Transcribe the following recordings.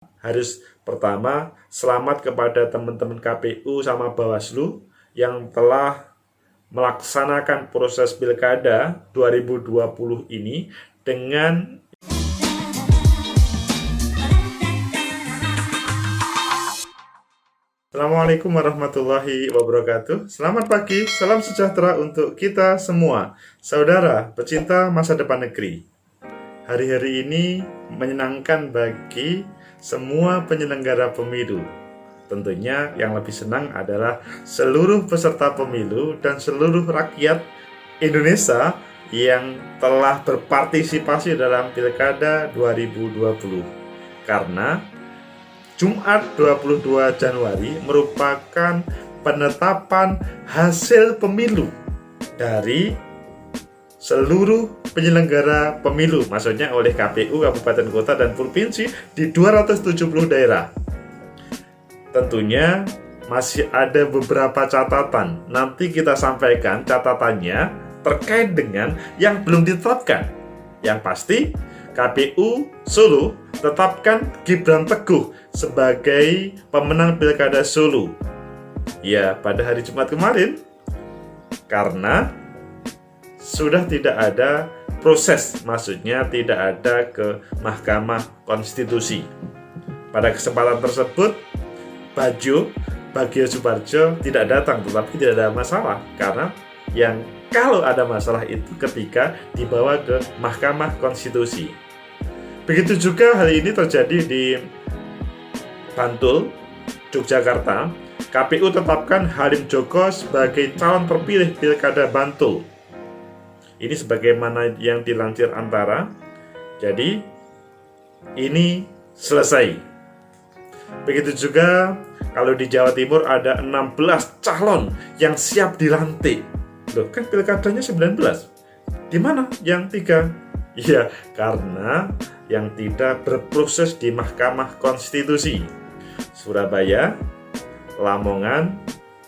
harus pertama selamat kepada teman-teman KPU sama Bawaslu yang telah melaksanakan proses Pilkada 2020 ini dengan Assalamualaikum warahmatullahi wabarakatuh. Selamat pagi, salam sejahtera untuk kita semua, saudara pecinta masa depan negeri. Hari-hari ini menyenangkan bagi semua penyelenggara pemilu. Tentunya yang lebih senang adalah seluruh peserta pemilu dan seluruh rakyat Indonesia yang telah berpartisipasi dalam Pilkada 2020. Karena Jumat 22 Januari merupakan penetapan hasil pemilu dari seluruh penyelenggara pemilu, maksudnya oleh KPU, kabupaten, kota, dan provinsi di 270 daerah. Tentunya masih ada beberapa catatan. Nanti kita sampaikan catatannya terkait dengan yang belum ditetapkan. Yang pasti, KPU Solo tetapkan Gibran Teguh sebagai pemenang Pilkada Solo. Ya, pada hari Jumat kemarin, karena sudah tidak ada proses, maksudnya tidak ada ke Mahkamah Konstitusi. Pada kesempatan tersebut, Bagio Suparjo tidak datang, tetapi tidak ada masalah, karena yang kalau ada masalah itu ketika dibawa ke Mahkamah Konstitusi. Begitu juga hal ini terjadi di Bantul, Yogyakarta. KPU tetapkan Halim Joko sebagai calon terpilih Pilkada Bantul. Ini sebagaimana yang dilansir Antara. Jadi ini selesai. Begitu juga kalau di Jawa Timur ada 16 calon yang siap dilantik. Loh, kan pilkadanya 19. Di mana yang 3? Ya, karena yang tidak berproses di Mahkamah Konstitusi. Surabaya, Lamongan,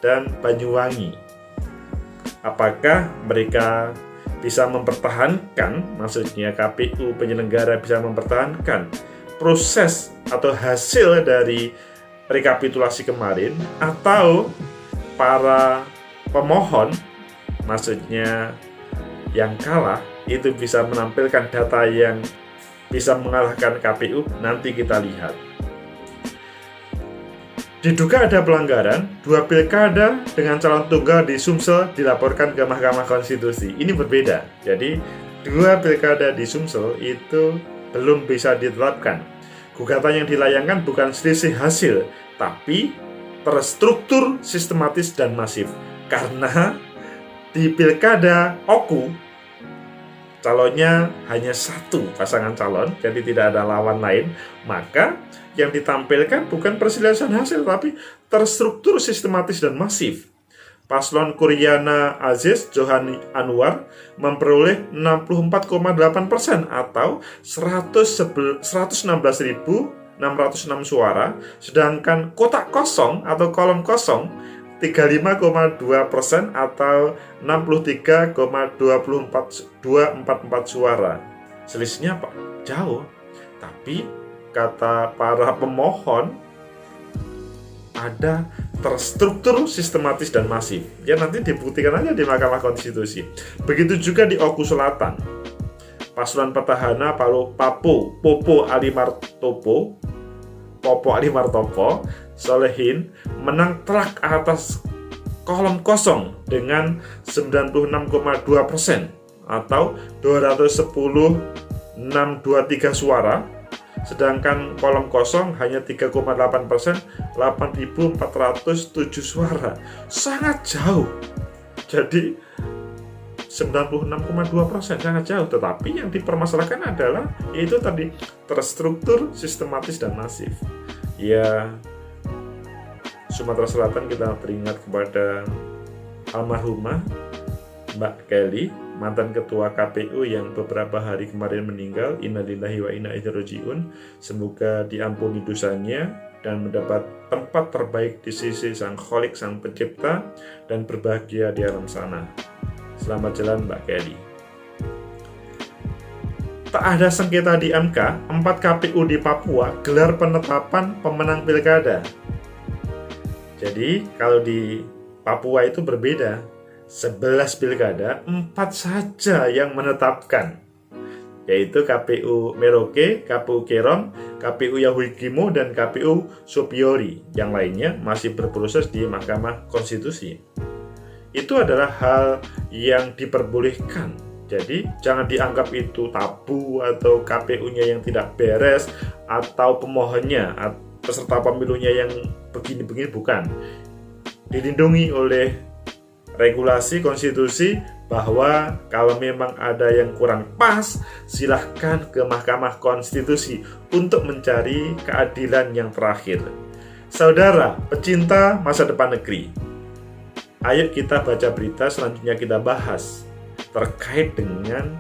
dan Banyuwangi. Apakah mereka bisa mempertahankan, maksudnya KPU penyelenggara bisa mempertahankan proses atau hasil dari rekapitulasi kemarin, atau para pemohon, maksudnya yang kalah, itu bisa menampilkan data yang bisa mengalahkan KPU? Nanti kita lihat. Diduga ada pelanggaran, 2 pilkada dengan calon tunggal di Sumsel dilaporkan ke Mahkamah Konstitusi. Ini berbeda. Jadi 2 pilkada di Sumsel itu belum bisa ditetapkan. Gugatan yang dilayangkan bukan selisih hasil, tapi terstruktur, sistematis, dan masif. Karena di pilkada Oku, calonnya hanya 1 pasangan calon, jadi tidak ada lawan lain, maka yang ditampilkan bukan perselisihan hasil, tapi terstruktur, sistematis, dan masif. Paslon Kuryana Aziz Johani Anwar memperoleh 64,8% atau 116.606 suara, sedangkan kotak kosong atau kolom kosong 35,2% atau 63,244 suara. Selisihnya apa? Jauh. Tapi kata para pemohon, ada terstruktur, sistematis, dan masif. Ya, nanti dibuktikan aja di Mahkamah Konstitusi. Begitu juga di Oku Selatan. Paslon petahana Popo Alimartopo Solehin menang telak atas kolom kosong dengan 96,2% atau 210.623 suara, sedangkan kolom kosong hanya 3,8%, 8.407 suara. Sangat jauh. Jadi 96,2% sangat jauh. Tetapi yang dipermasalahkan adalah yaitu tadi terstruktur, sistematis, dan masif. Ya, Sumatera Selatan kita beringat kepada almarhumah Mbak Kelly, mantan ketua KPU yang beberapa hari kemarin meninggal. Innalillahi wa inna ilaihi rajiun. Semoga diampuni dosanya dan mendapat tempat terbaik di sisi Sang Khalik, Sang Pencipta, dan berbahagia di alam sana. Selamat jalan Mbak Kelly. tak ada sengketa di MK, 4 KPU di Papua gelar penetapan pemenang pilkada. Jadi kalau di Papua itu berbeda, 11 pilkada, 4 saja yang menetapkan, yaitu KPU Merauke, KPU Kerom, KPU Yahukimo, dan KPU Sopiori. Yang lainnya masih berproses di Mahkamah Konstitusi. Itu adalah hal yang diperbolehkan. Jadi jangan dianggap itu tabu atau KPU-nya yang tidak beres atau pemohonnya atau peserta pemilunya yang begini-begini, bukan. Dilindungi oleh regulasi konstitusi bahwa kalau memang ada yang kurang pas, silahkan ke Mahkamah Konstitusi untuk mencari keadilan yang terakhir. Saudara pecinta masa depan negeri, ayo kita baca berita selanjutnya, kita bahas terkait dengan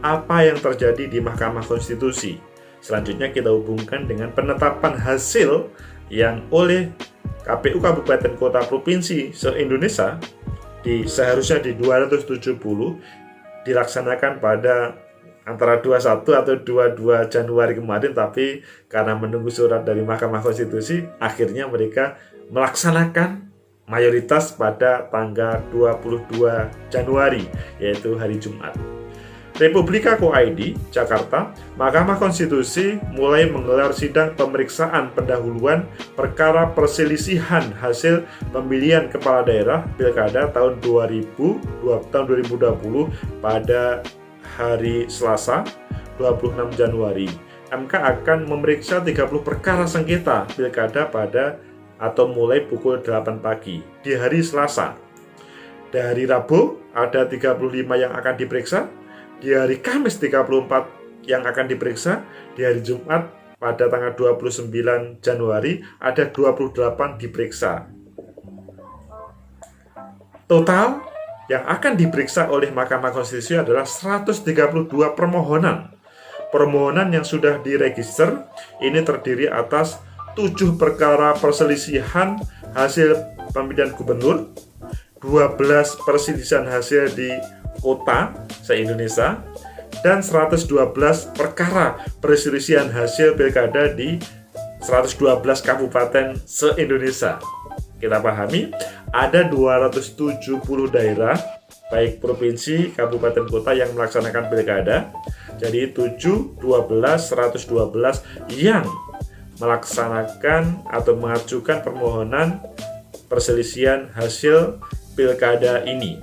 apa yang terjadi di Mahkamah Konstitusi. Selanjutnya kita hubungkan dengan penetapan hasil yang oleh KPU Kabupaten Kota Provinsi se-Indonesia seharusnya di 270 dilaksanakan pada antara 21 atau 22 Januari kemarin, tapi karena menunggu surat dari Mahkamah Konstitusi, akhirnya mereka melaksanakan mayoritas pada tanggal 22 Januari, yaitu hari Jumat. Republika.co.id, Jakarta, Mahkamah Konstitusi mulai menggelar sidang pemeriksaan pendahuluan perkara perselisihan hasil pemilihan kepala daerah Pilkada tahun 2020 pada hari Selasa, 26 Januari. MK akan memeriksa 30 perkara sengketa Pilkada atau mulai pukul 8 pagi di hari Selasa. Dari Rabu ada 35 yang akan diperiksa, di hari Kamis 34 yang akan diperiksa, di hari Jumat pada tanggal 29 Januari ada 28 diperiksa. Total yang akan diperiksa oleh Mahkamah Konstitusi adalah 132 permohonan. Permohonan yang sudah diregister ini terdiri atas 7 perkara perselisihan hasil pemilihan gubernur, 12 perselisihan hasil di kota se-Indonesia, dan 112 perkara perselisihan hasil pilkada di 112 kabupaten se-Indonesia. Kita pahami, ada 270 daerah, baik provinsi, kabupaten, kota yang melaksanakan pilkada. Jadi 7, 12, 112 yang melaksanakan atau mengajukan permohonan perselisihan hasil pilkada ini.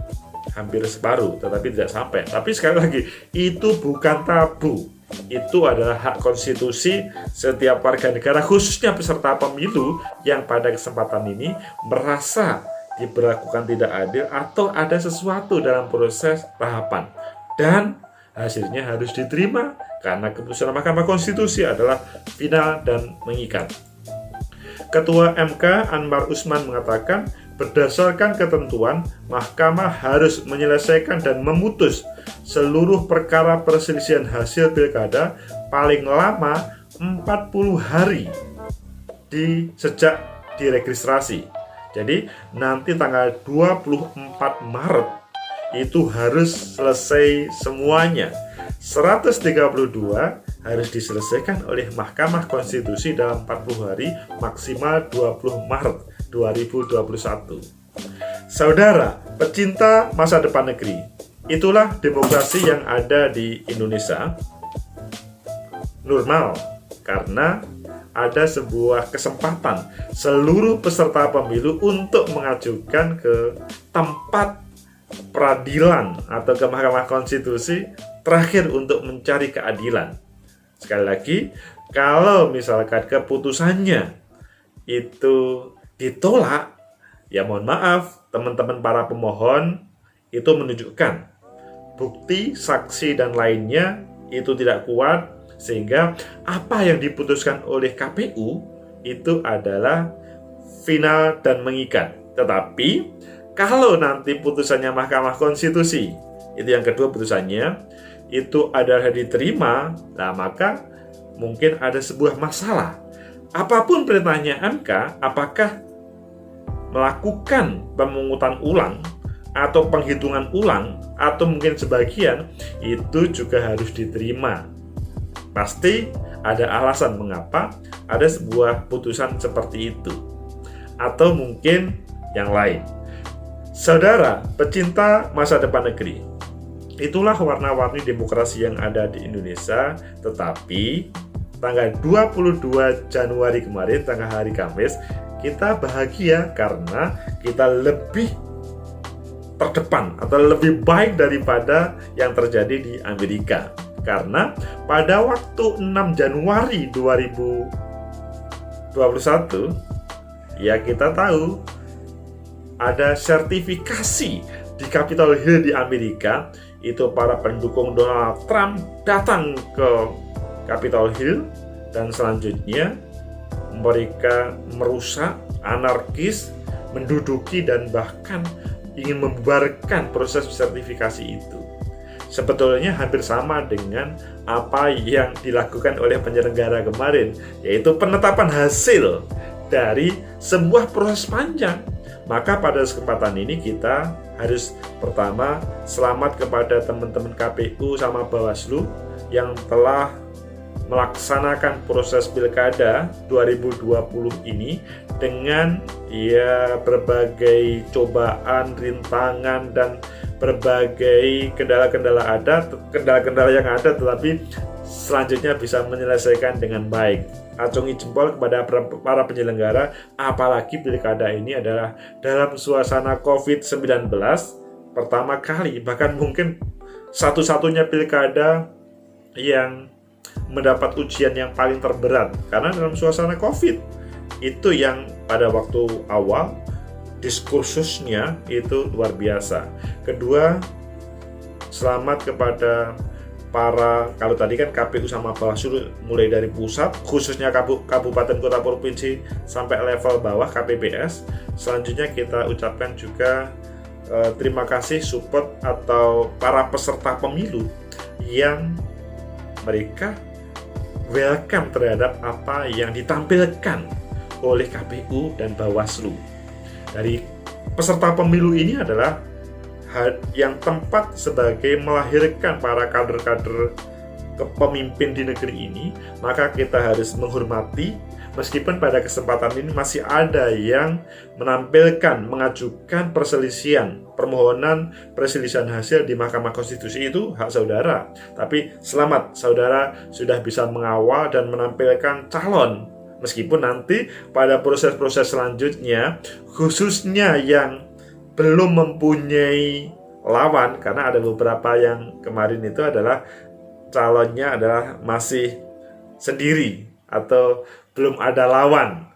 Hampir separuh, tetapi tidak sampai. Tapi sekali lagi, itu bukan tabu. Itu adalah hak konstitusi setiap warga negara, khususnya peserta pemilu yang pada kesempatan ini merasa diberlakukan tidak adil atau ada sesuatu dalam proses tahapan. Dan hasilnya harus diterima karena keputusan Mahkamah Konstitusi adalah final dan mengikat. Ketua MK Anwar Usman mengatakan, berdasarkan ketentuan, Mahkamah harus menyelesaikan dan memutus seluruh perkara perselisihan hasil pilkada paling lama 40 hari sejak diregistrasi. Jadi nanti tanggal 24 Maret itu harus selesai semuanya. 132 harus diselesaikan oleh Mahkamah Konstitusi dalam 40 hari, maksimal 20 Maret 2021. Saudara pecinta masa depan negeri, itulah demokrasi yang ada di Indonesia. Normal karena ada sebuah kesempatan seluruh peserta pemilu untuk mengajukan ke tempat peradilan atau ke Mahkamah Konstitusi terakhir untuk mencari keadilan. Sekali lagi, kalau misalkan keputusannya itu ditolak, ya mohon maaf, teman-teman para pemohon itu menunjukkan bukti, saksi, dan lainnya itu tidak kuat, sehingga apa yang diputuskan oleh KPU itu adalah final dan mengikat. Tetapi kalau nanti putusannya Mahkamah Konstitusi, itu yang kedua putusannya, itu adalah diterima, nah maka mungkin ada sebuah masalah. Apapun perintahnya MK, apakah melakukan pemungutan ulang atau penghitungan ulang atau mungkin sebagian, itu juga harus diterima. Pasti ada alasan mengapa ada sebuah putusan seperti itu, atau mungkin yang lain. Saudara pecinta masa depan negeri, itulah warna-warni demokrasi yang ada di Indonesia. Tetapi tanggal 22 Januari kemarin, tanggal hari Kamis, kita bahagia karena kita lebih terdepan atau lebih baik daripada yang terjadi di Amerika. Karena pada waktu 6 Januari 2021, ya kita tahu ada sertifikasi di Capitol Hill di Amerika. Itu para pendukung Donald Trump datang ke Capitol Hill dan selanjutnya mereka merusak, anarkis, menduduki dan bahkan ingin membubarkan proses sertifikasi itu. Sebetulnya hampir sama dengan apa yang dilakukan oleh penyelenggara kemarin, yaitu penetapan hasil dari sebuah proses panjang. Maka pada kesempatan ini kita harus pertama selamat kepada teman-teman KPU sama Bawaslu yang telah melaksanakan proses pilkada 2020 ini dengan berbagai cobaan, rintangan dan berbagai kendala-kendala yang ada, tetapi selanjutnya bisa menyelesaikan dengan baik. Acungi jempol kepada para penyelenggara, apalagi pilkada ini adalah dalam suasana COVID-19 pertama kali, bahkan mungkin satu-satunya pilkada yang mendapat ujian yang paling terberat karena dalam suasana COVID itu yang pada waktu awal diskursusnya itu luar biasa. Kedua, selamat kepada kalau tadi kan KPU sama Bawaslu mulai dari pusat, khususnya kabupaten kota provinsi sampai level bawah KPPS. Selanjutnya kita ucapkan juga terima kasih support atau para peserta pemilu yang mereka welcome terhadap apa yang ditampilkan oleh KPU dan Bawaslu. Dari peserta pemilu ini adalah yang tempat sebagai melahirkan para kader-kader kepemimpin di negeri ini, maka kita harus menghormati. Meskipun pada kesempatan ini masih ada yang mengajukan permohonan perselisihan hasil di Mahkamah Konstitusi, itu hak saudara. Tapi selamat, saudara sudah bisa mengawal dan menampilkan calon. Meskipun nanti pada proses-proses selanjutnya, khususnya yang belum mempunyai lawan, karena ada beberapa yang kemarin itu adalah calonnya adalah masih sendiri atau belum ada lawan,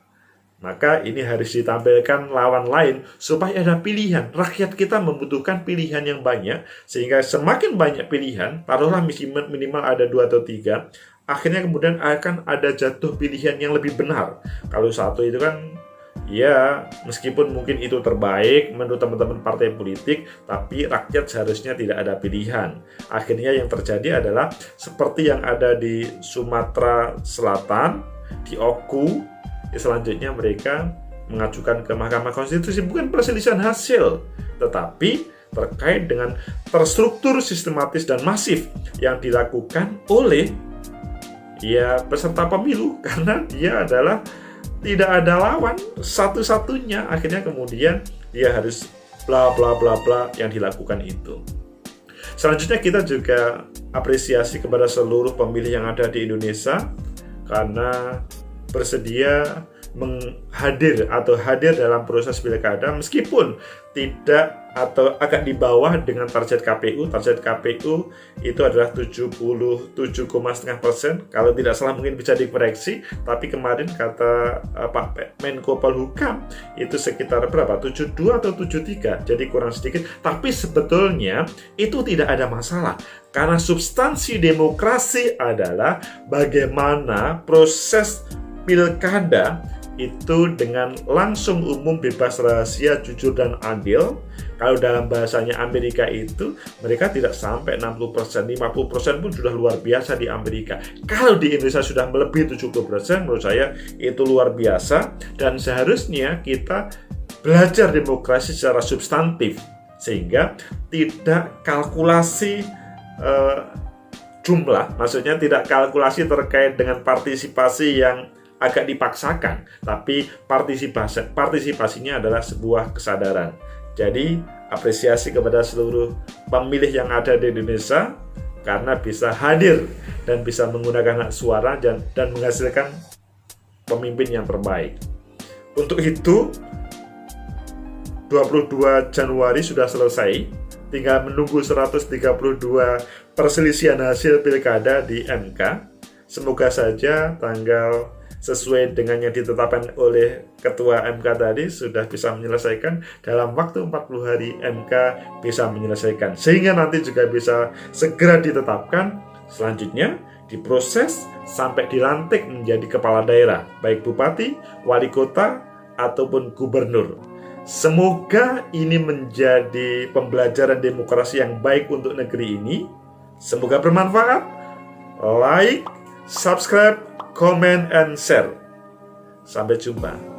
maka ini harus ditampilkan lawan lain supaya ada pilihan. Rakyat kita membutuhkan pilihan yang banyak, sehingga semakin banyak pilihan, taruhlah minimal ada 2 atau 3, akhirnya kemudian akan ada jatuh pilihan yang lebih benar. Kalau satu itu kan ya meskipun mungkin itu terbaik menurut teman-teman partai politik, tapi rakyat seharusnya tidak ada pilihan. Akhirnya yang terjadi adalah seperti yang ada di Sumatera Selatan, di Oku, selanjutnya mereka mengajukan ke Mahkamah Konstitusi bukan perselisihan hasil, tetapi terkait dengan terstruktur, sistematis dan masif yang dilakukan oleh peserta pemilu, karena dia adalah tidak ada lawan satu-satunya. Akhirnya kemudian dia harus bla bla bla bla yang dilakukan itu. Selanjutnya kita juga apresiasi kepada seluruh pemilih yang ada di Indonesia karena bersedia hadir dalam proses pilkada, meskipun tidak atau agak di bawah dengan target KPU. Target KPU itu adalah 77,5%. Kalau tidak salah mungkin bisa dikoreksi, tapi kemarin kata Pak Menko Polhukam itu sekitar berapa? 72 atau 73, jadi kurang sedikit. Tapi sebetulnya itu tidak ada masalah, karena substansi demokrasi adalah bagaimana proses pilkada itu dengan langsung, umum, bebas, rahasia, jujur, dan adil. Kalau dalam bahasanya Amerika itu, mereka tidak sampai 60%, 50% pun sudah luar biasa di Amerika. Kalau di Indonesia sudah melebihi 70%, menurut saya itu luar biasa. Dan seharusnya kita belajar demokrasi secara substantif. sehingga tidak kalkulasi jumlah, maksudnya tidak kalkulasi terkait dengan partisipasi yang agak dipaksakan, tapi partisipasinya adalah sebuah kesadaran. Jadi apresiasi kepada seluruh pemilih yang ada di Indonesia karena bisa hadir dan bisa menggunakan hak suara dan menghasilkan pemimpin yang terbaik. Untuk itu 22 Januari sudah selesai, tinggal menunggu 132 perselisihan hasil pilkada di MK. Semoga saja tanggal sesuai dengan yang ditetapkan oleh Ketua MK tadi sudah bisa menyelesaikan dalam waktu 40 hari. MK bisa menyelesaikan sehingga nanti juga bisa segera ditetapkan, selanjutnya diproses sampai dilantik menjadi kepala daerah, baik bupati, wali kota, ataupun gubernur. Semoga ini menjadi pembelajaran demokrasi yang baik untuk negeri ini. Semoga bermanfaat. Like, subscribe, comment, and share. Sampai jumpa.